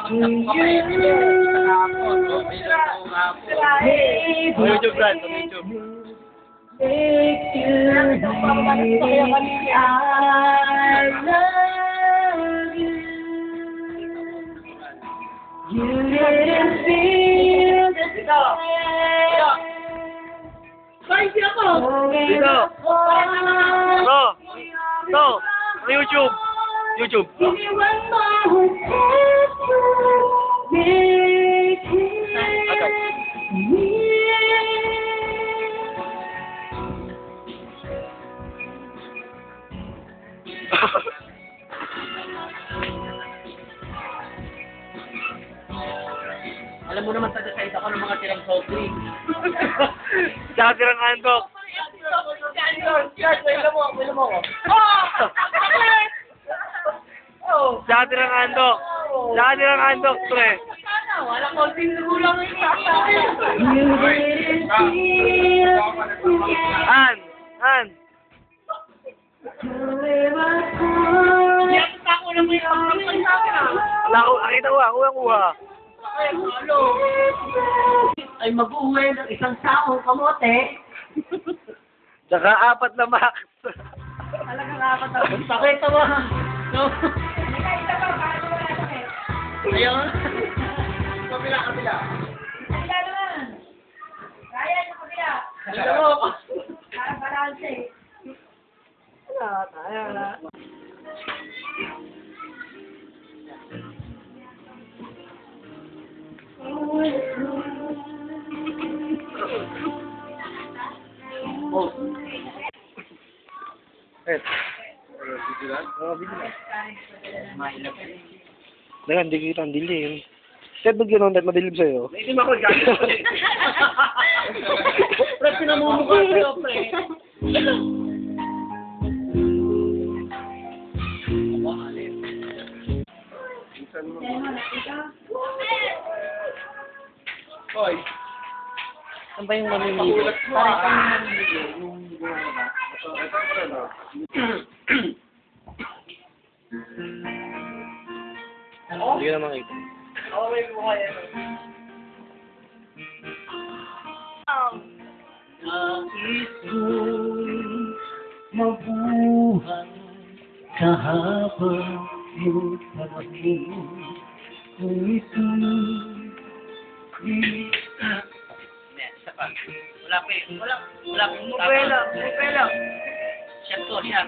magtapo ka pa eh. YouTube, Brad. YouTube. Make you believe I love you. You didn't feel the same. Dito. To. YouTube. YouTube. Anyone who takes you, make it Alam mo naman taga-side ako ng mga tirang soft drink. Tsaka tirang handok. Tsaka tirang handok. Tsaka tirang handok, pre. Walang konting gulang yung You didn't feel An. Nakita ko ako ang kuha. ay mag-uwi ng isang saong kamote. Tsaka 4 na max. Talagang apat na. Sakit mo. No. Ayun. Kabila. Kabila naman. Kaya yung kabila. Kabila mo. Para balance. Wala. Oh. Dagan, di kita ang dilim. Step ba gano'n dahil madilim sa'yo? Hindi mo ako gano'n. Pre, pinamumukha sa'yo, pre. Hoy. Saan ba yung mamimili? Parang kami mamimili. Yung Hindi ka na makita. Oo, may mukha yan. Nais ko'y mabuhay kahabang iyong panahon. Kung ito'y Wala pa eh. Wala pa. Mupela. Siya to, siya.